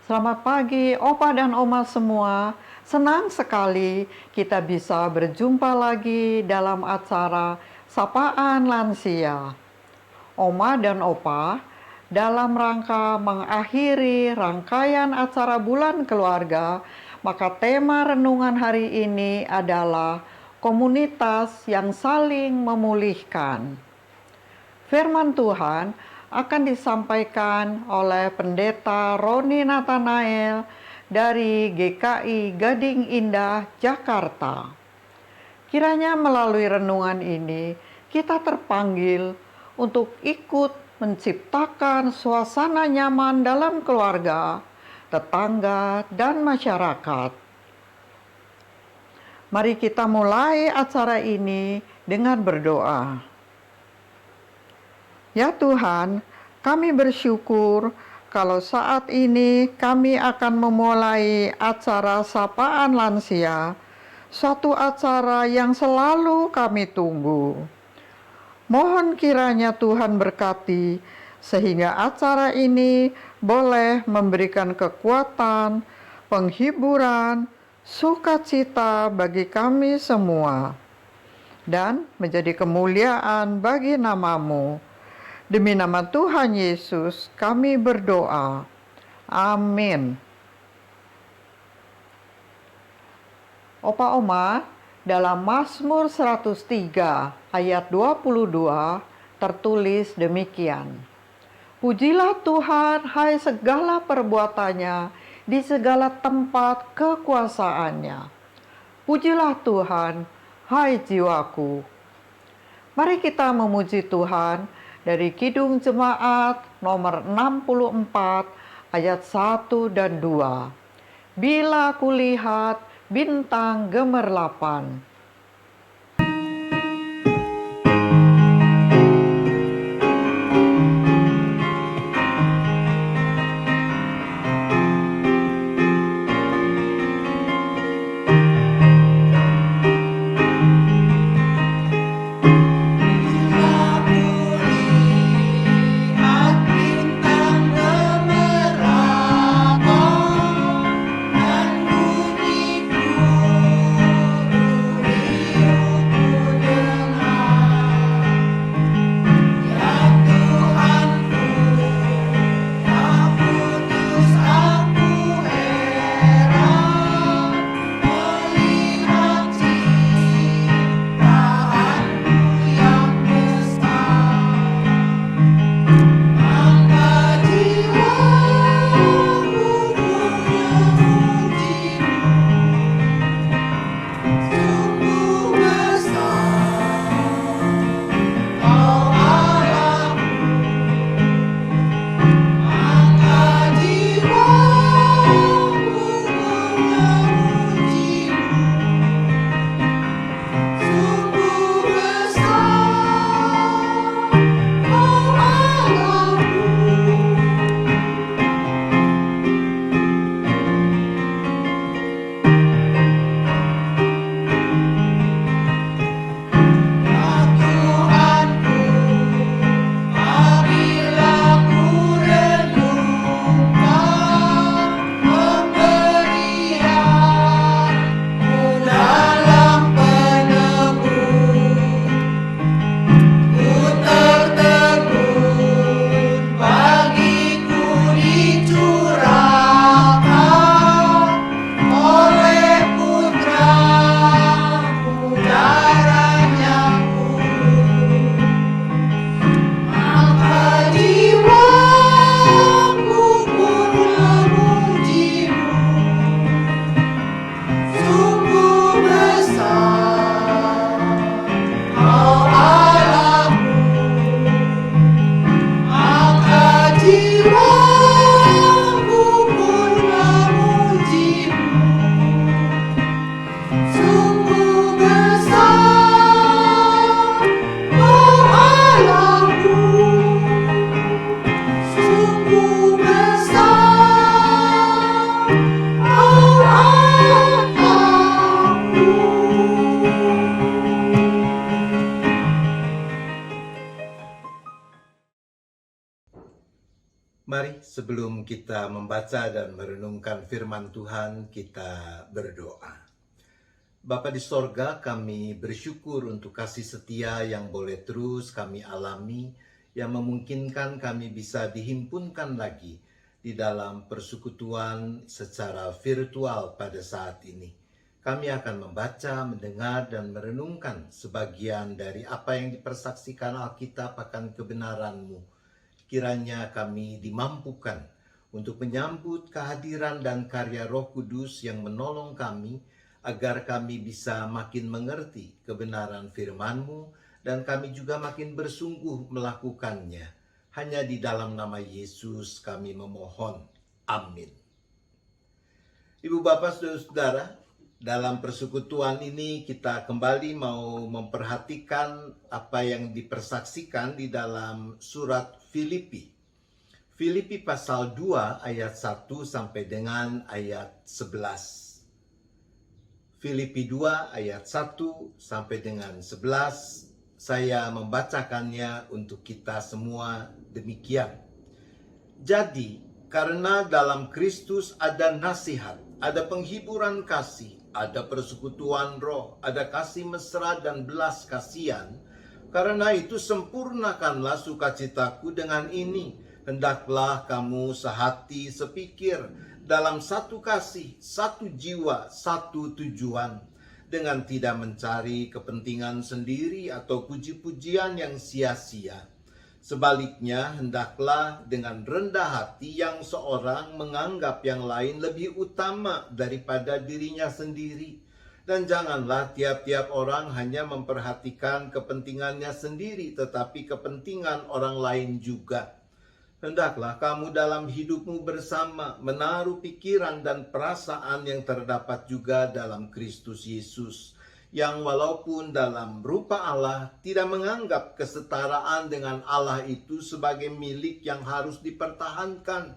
Selamat pagi, Opa dan Oma semua. Senang sekali kita bisa berjumpa lagi dalam acara Sapaan Lansia. Oma dan Opa, dalam rangka mengakhiri rangkaian acara bulan keluarga, maka tema renungan hari ini adalah komunitas yang saling memulihkan. Firman Tuhan akan disampaikan oleh Pendeta Roni Nathanael dari GKI Gading Indah, Jakarta. Kiranya melalui renungan ini kita terpanggil untuk ikut menciptakan suasana nyaman dalam keluarga, tetangga, dan masyarakat. Mari kita mulai acara ini dengan berdoa. Ya Tuhan, kami bersyukur kalau saat ini kami akan memulai acara Sapaan Lansia, suatu acara yang selalu kami tunggu. Mohon kiranya Tuhan berkati sehingga acara ini boleh memberikan kekuatan, penghiburan, sukacita bagi kami semua, dan menjadi kemuliaan bagi nama-Mu. Demi nama Tuhan Yesus, kami berdoa. Amin. Opa Oma, dalam Mazmur 103 ayat 22 tertulis demikian. Pujilah Tuhan, hai segala perbuatannya, di segala tempat kekuasaannya. Pujilah Tuhan, hai jiwaku. Mari kita memuji Tuhan dari Kidung Jemaat nomor 64 ayat 1 dan 2. Bila kulihat bintang gemerlapan. Mari sebelum kita membaca dan merenungkan firman Tuhan, kita berdoa. Bapa di sorga, kami bersyukur untuk kasih setia yang boleh terus kami alami, yang memungkinkan kami bisa dihimpunkan lagi di dalam persekutuan secara virtual pada saat ini. Kami akan membaca, mendengar, dan merenungkan sebagian dari apa yang dipersaksikan Alkitab akan kebenaran-Mu. Kiranya kami dimampukan untuk menyambut kehadiran dan karya Roh Kudus yang menolong kami, agar kami bisa makin mengerti kebenaran firman-Mu, dan kami juga makin bersungguh melakukannya. Hanya di dalam nama Yesus kami memohon. Amin. Ibu bapak saudara-saudara, dalam persekutuan ini kita kembali mau memperhatikan apa yang dipersaksikan di dalam surat Filipi. Filipi pasal 2 ayat 1 sampai dengan ayat 11. Filipi 2 ayat 1 sampai dengan 11. Saya membacakannya untuk kita semua demikian. Jadi, karena dalam Kristus ada nasihat, ada penghiburan kasih, ada persekutuan roh, ada kasih mesra dan belas kasihan. Karena itu sempurnakanlah sukacitaku dengan ini. Hendaklah kamu sehati sepikir, dalam satu kasih, satu jiwa, satu tujuan, dengan tidak mencari kepentingan sendiri atau puji-pujian yang sia-sia. Sebaliknya, hendaklah dengan rendah hati yang seorang menganggap yang lain lebih utama daripada dirinya sendiri. Dan janganlah tiap-tiap orang hanya memperhatikan kepentingannya sendiri, tetapi kepentingan orang lain juga. Hendaklah kamu dalam hidupmu bersama menaruh pikiran dan perasaan yang terdapat juga dalam Kristus Yesus, yang walaupun dalam rupa Allah tidak menganggap kesetaraan dengan Allah itu sebagai milik yang harus dipertahankan,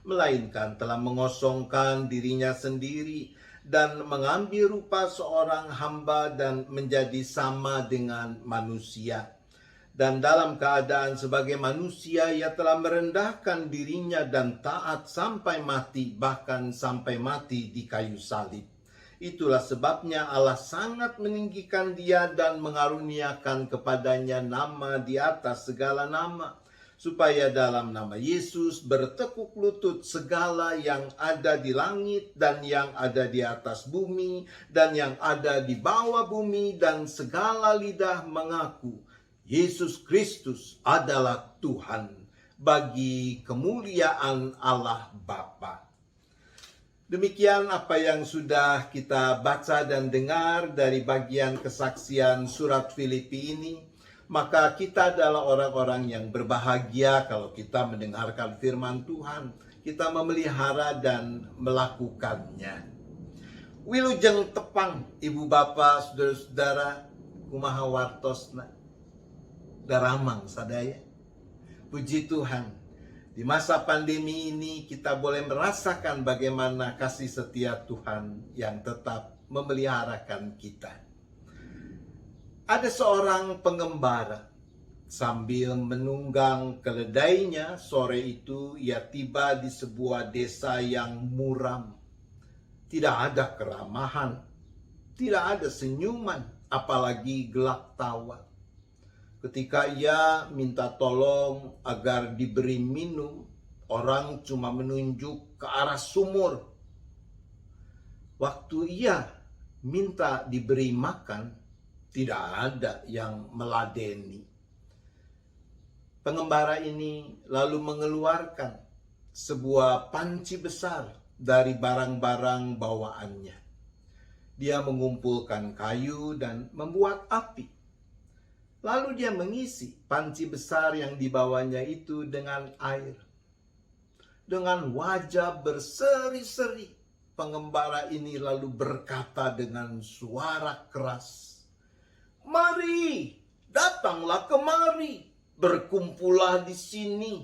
melainkan telah mengosongkan dirinya sendiri dan mengambil rupa seorang hamba dan menjadi sama dengan manusia. Dan dalam keadaan sebagai manusia, ia telah merendahkan dirinya dan taat sampai mati, bahkan sampai mati di kayu salib. Itulah sebabnya Allah sangat meninggikan dia dan mengaruniakan kepadanya nama di atas segala nama, supaya dalam nama Yesus bertekuk lutut segala yang ada di langit dan yang ada di atas bumi dan yang ada di bawah bumi, dan segala lidah mengaku Yesus Kristus adalah Tuhan, bagi kemuliaan Allah Bapa. Demikian apa yang sudah kita baca dan dengar dari bagian kesaksian surat Filipi ini. Maka kita adalah orang-orang yang berbahagia kalau kita mendengarkan firman Tuhan, kita memelihara dan melakukannya. Wilujeng tepang, ibu bapak, saudara-saudara, kumaha wartosna, daramang sadaya. Puji Tuhan, di masa pandemi ini kita boleh merasakan bagaimana kasih setia Tuhan yang tetap memeliharakan kita. Ada seorang pengembara, sambil menunggang keledainya, sore itu ia tiba di sebuah desa yang muram. Tidak ada keramahan, tidak ada senyuman, apalagi gelak tawa. Ketika ia minta tolong agar diberi minum, orang cuma menunjuk ke arah sumur. Waktu ia minta diberi makan, tidak ada yang meladeni. Pengembara ini lalu mengeluarkan sebuah panci besar dari barang-barang bawaannya. Dia mengumpulkan kayu dan membuat api. Lalu dia mengisi panci besar yang dibawanya itu dengan air. Dengan wajah berseri-seri, pengembara ini lalu berkata dengan suara keras, "Mari, datanglah kemari, berkumpullah di sini.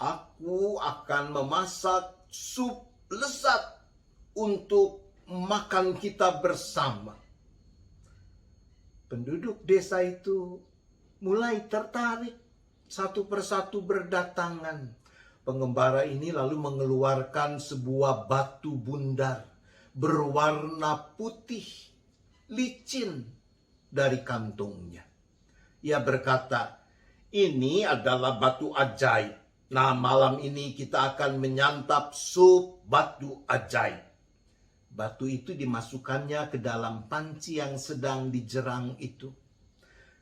Aku akan memasak sup lezat untuk makan kita bersama." Penduduk desa itu mulai tertarik, satu persatu berdatangan. Pengembara ini lalu mengeluarkan sebuah batu bundar berwarna putih, licin dari kantongnya. Ia berkata, "Ini adalah batu ajaib. Nah, malam ini kita akan menyantap sup batu ajaib." Batu itu dimasukkannya ke dalam panci yang sedang dijerang itu.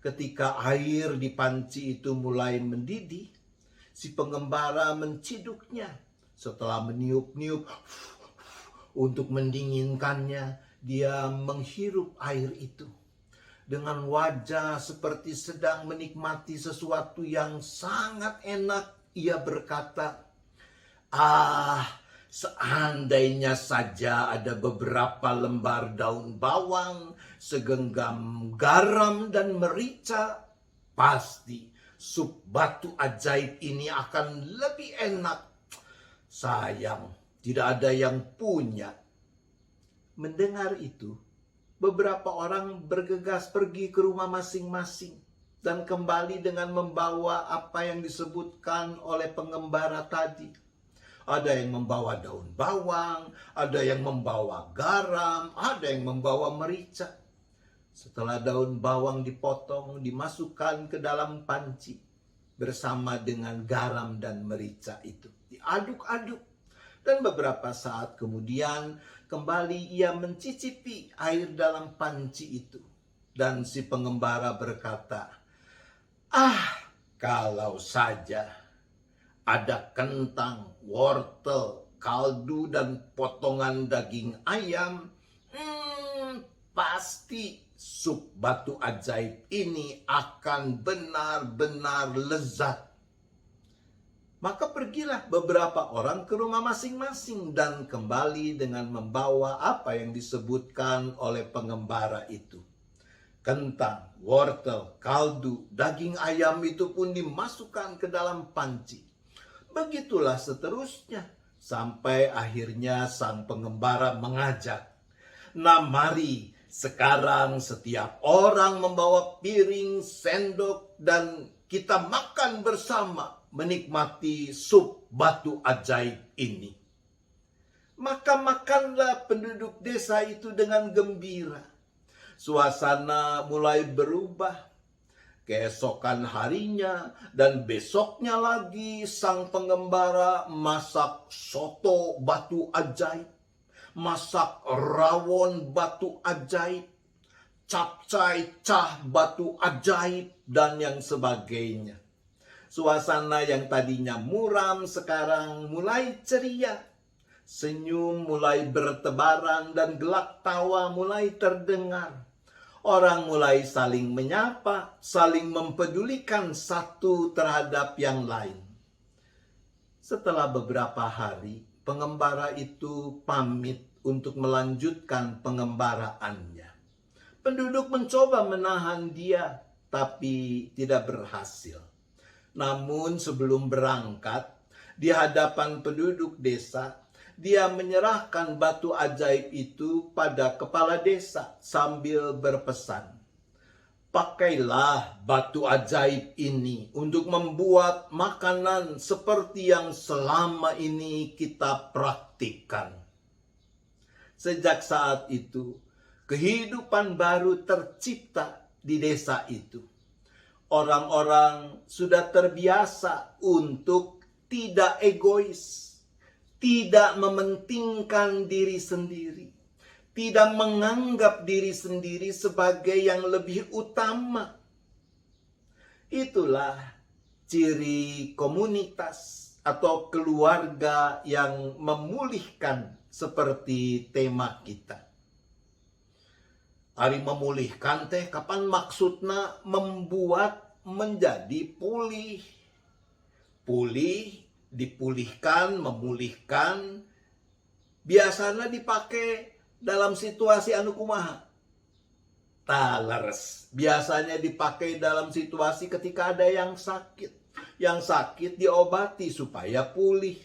Ketika air di panci itu mulai mendidih, si pengembara menciduknya. Setelah meniup-niup untuk mendinginkannya, dia menghirup air itu. Dengan wajah seperti sedang menikmati sesuatu yang sangat enak, ia berkata, seandainya saja ada beberapa lembar daun bawang, segenggam garam dan merica, pasti sup batu ajaib ini akan lebih enak. Sayang, tidak ada yang punya." Mendengar itu, beberapa orang bergegas pergi ke rumah masing-masing dan kembali dengan membawa apa yang disebutkan oleh pengembara tadi. Ada yang membawa daun bawang, ada yang membawa garam, ada yang membawa merica. Setelah daun bawang dipotong, dimasukkan ke dalam panci bersama dengan garam dan merica itu. Diaduk-aduk. Dan beberapa saat kemudian kembali ia mencicipi air dalam panci itu. Dan si pengembara berkata, kalau saja ada kentang, wortel, kaldu, dan potongan daging ayam, pasti sup batu ajaib ini akan benar-benar lezat. Maka pergilah beberapa orang ke rumah masing-masing dan kembali dengan membawa apa yang disebutkan oleh pengembara itu. Kentang, wortel, kaldu, daging ayam itu pun dimasukkan ke dalam panci. Begitulah seterusnya, sampai akhirnya sang pengembara mengajak, "Nah, mari sekarang setiap orang membawa piring, sendok, dan kita makan bersama menikmati sup batu ajaib ini." Maka makanlah penduduk desa itu dengan gembira. Suasana mulai berubah. Keesokan harinya dan besoknya lagi, sang pengembara masak soto batu ajaib, masak rawon batu ajaib, capcay cah batu ajaib, dan yang sebagainya. Suasana yang tadinya muram sekarang mulai ceria. Senyum mulai bertebaran dan gelak tawa mulai terdengar. Orang mulai saling menyapa, saling mempedulikan satu terhadap yang lain. Setelah beberapa hari, pengembara itu pamit untuk melanjutkan pengembaraannya. Penduduk mencoba menahan dia, tapi tidak berhasil. Namun sebelum berangkat, di hadapan penduduk desa, dia menyerahkan batu ajaib itu pada kepala desa sambil berpesan, "Pakailah batu ajaib ini untuk membuat makanan seperti yang selama ini kita praktikkan." Sejak saat itu, kehidupan baru tercipta di desa itu. Orang-orang sudah terbiasa untuk tidak egois, tidak mementingkan diri sendiri, tidak menganggap diri sendiri sebagai yang lebih utama. Itulah ciri komunitas atau keluarga yang memulihkan seperti tema kita. Hari memulihkan teh kapan maksudnya membuat menjadi pulih. Pulih, dipulihkan, memulihkan, biasanya dipakai dalam situasi anu kumaha. Talers, biasanya dipakai dalam situasi ketika ada yang sakit. Yang sakit diobati supaya pulih.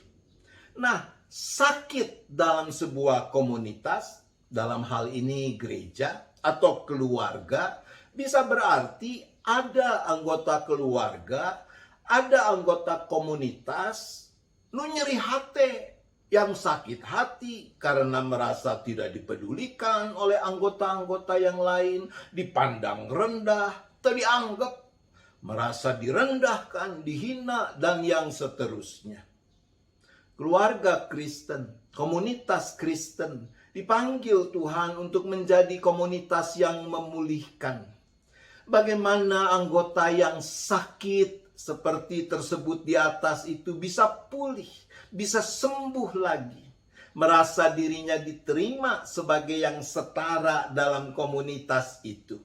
Nah, sakit dalam sebuah komunitas, dalam hal ini gereja atau keluarga, bisa berarti ada anggota keluarga, ada anggota komunitas nu nyeri hati, yang sakit hati karena merasa tidak dipedulikan oleh anggota-anggota yang lain, dipandang rendah, dianggap, merasa direndahkan, dihina, dan yang seterusnya. Keluarga Kristen, komunitas Kristen, dipanggil Tuhan untuk menjadi komunitas yang memulihkan. Bagaimana anggota yang sakit seperti tersebut di atas itu bisa pulih, bisa sembuh lagi, merasa dirinya diterima sebagai yang setara dalam komunitas itu.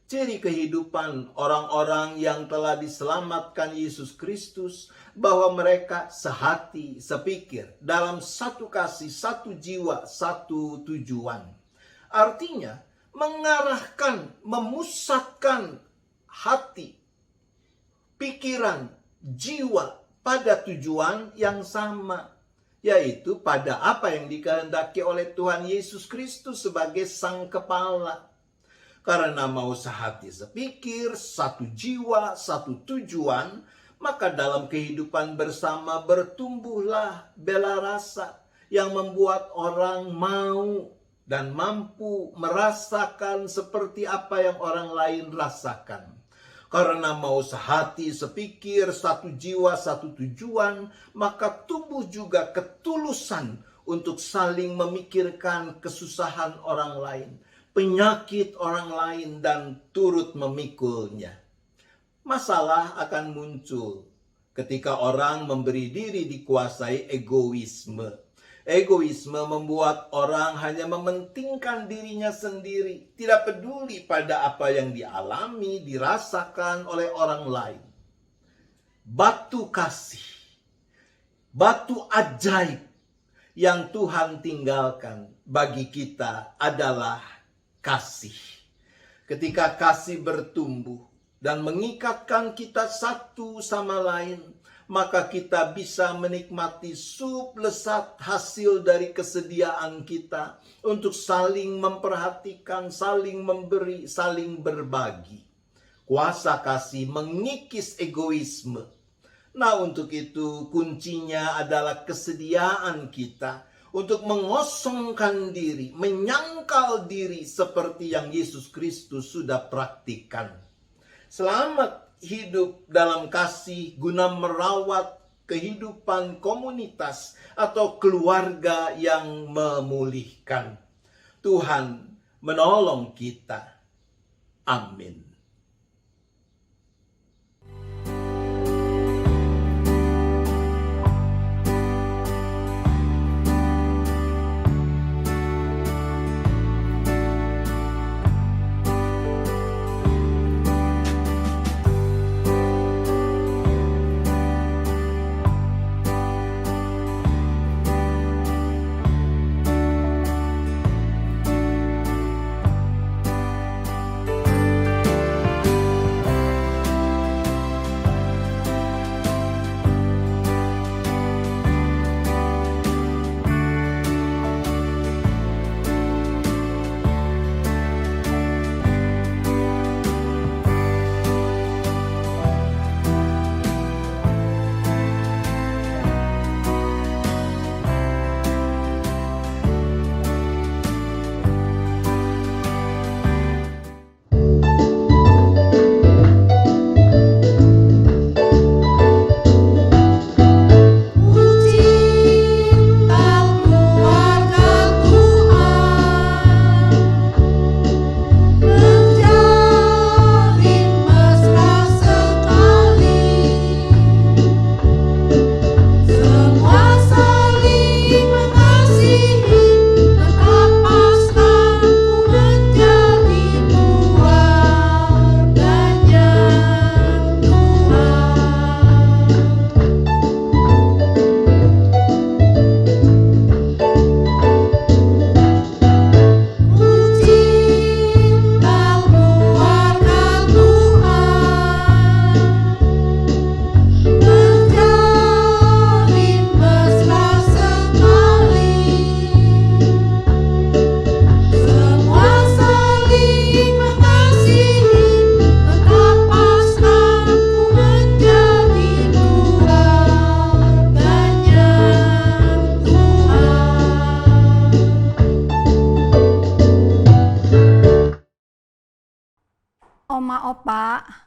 Ciri kehidupan orang-orang yang telah diselamatkan Yesus Kristus, bahwa mereka sehati, sepikir, dalam satu kasih, satu jiwa, satu tujuan. Artinya, mengarahkan, memusatkan hati, pikiran, jiwa pada tujuan yang sama, yaitu pada apa yang dikehendaki oleh Tuhan Yesus Kristus sebagai Sang Kepala. Karena mau sehati sepikir, satu jiwa, satu tujuan, maka dalam kehidupan bersama bertumbuhlah bela rasa yang membuat orang mau dan mampu merasakan seperti apa yang orang lain rasakan. Karena mau sehati sepikir, satu jiwa, satu tujuan, maka tumbuh juga ketulusan untuk saling memikirkan kesusahan orang lain, penyakit orang lain, dan turut memikulnya. Masalah akan muncul ketika orang memberi diri dikuasai egoisme. Egoisme membuat orang hanya mementingkan dirinya sendiri, tidak peduli pada apa yang dialami, dirasakan oleh orang lain. Batu kasih, batu ajaib yang Tuhan tinggalkan bagi kita adalah kasih. Ketika kasih bertumbuh dan mengikatkan kita satu sama lain, maka kita bisa menikmati sup lezat hasil dari kesediaan kita untuk saling memperhatikan, saling memberi, saling berbagi. Kuasa kasih mengikis egoisme. Nah, untuk itu kuncinya adalah kesediaan kita untuk mengosongkan diri, menyangkal diri seperti yang Yesus Kristus sudah praktikkan. Selamat hidup dalam kasih guna merawat kehidupan komunitas atau keluarga yang memulihkan. Tuhan menolong kita. Amin.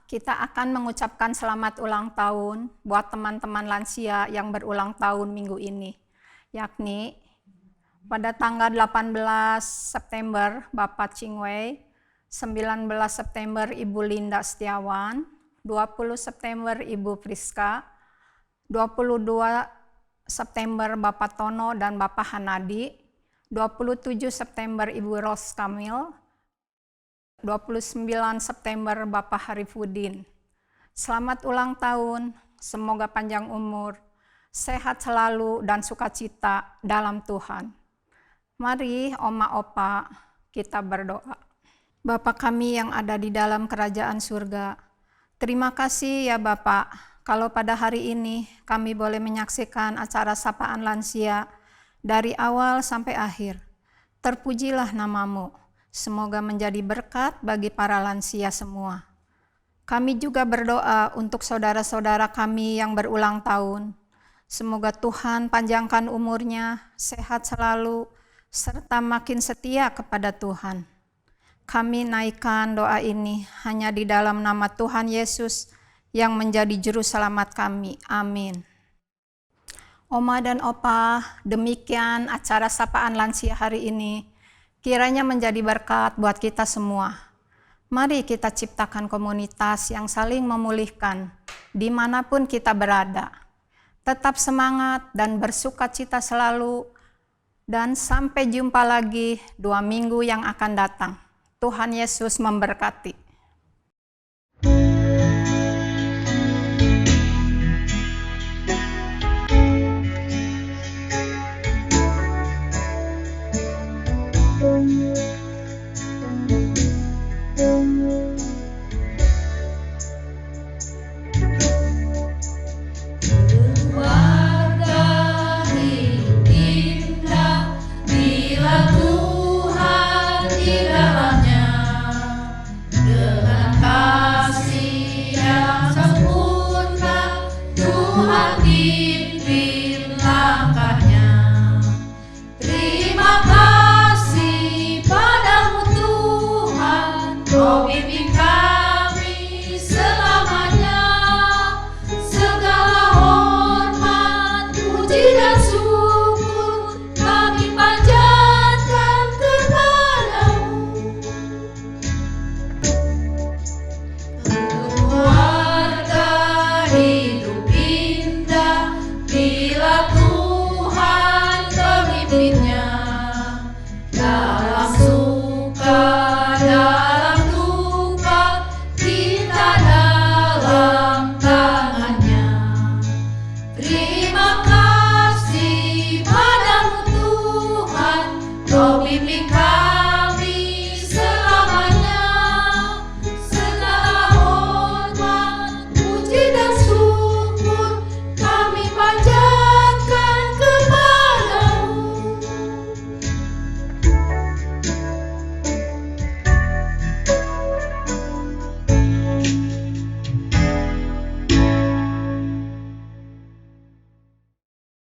kita akan mengucapkan selamat ulang tahun buat teman-teman lansia yang berulang tahun minggu ini, yakni pada tanggal 18 September Bapak Ching Wei, 19 September Ibu Linda Setiawan, 20 September Ibu Priska, 22 September Bapak Tono dan Bapak Hanadi, 27 September Ibu Ros Kamil, 29 September Bapak Harifuddin. Selamat ulang tahun, semoga panjang umur, sehat selalu dan sukacita dalam Tuhan. Mari Oma Opa kita berdoa. Bapa kami yang ada di dalam kerajaan surga, terima kasih ya Bapak, kalau pada hari ini kami boleh menyaksikan acara sapaan lansia dari awal sampai akhir. Terpujilah namamu, semoga menjadi berkat bagi para lansia semua. Kami juga berdoa untuk saudara-saudara kami yang berulang tahun. Semoga Tuhan panjangkan umurnya, sehat selalu, serta makin setia kepada Tuhan. Kami naikkan doa ini hanya di dalam nama Tuhan Yesus yang menjadi juru selamat kami. Amin. Oma dan Opa, demikian acara sapaan lansia hari ini. Kiranya menjadi berkat buat kita semua. Mari kita ciptakan komunitas yang saling memulihkan dimanapun kita berada. Tetap semangat dan bersukacita selalu. Dan sampai jumpa lagi 2 minggu yang akan datang. Tuhan Yesus memberkati.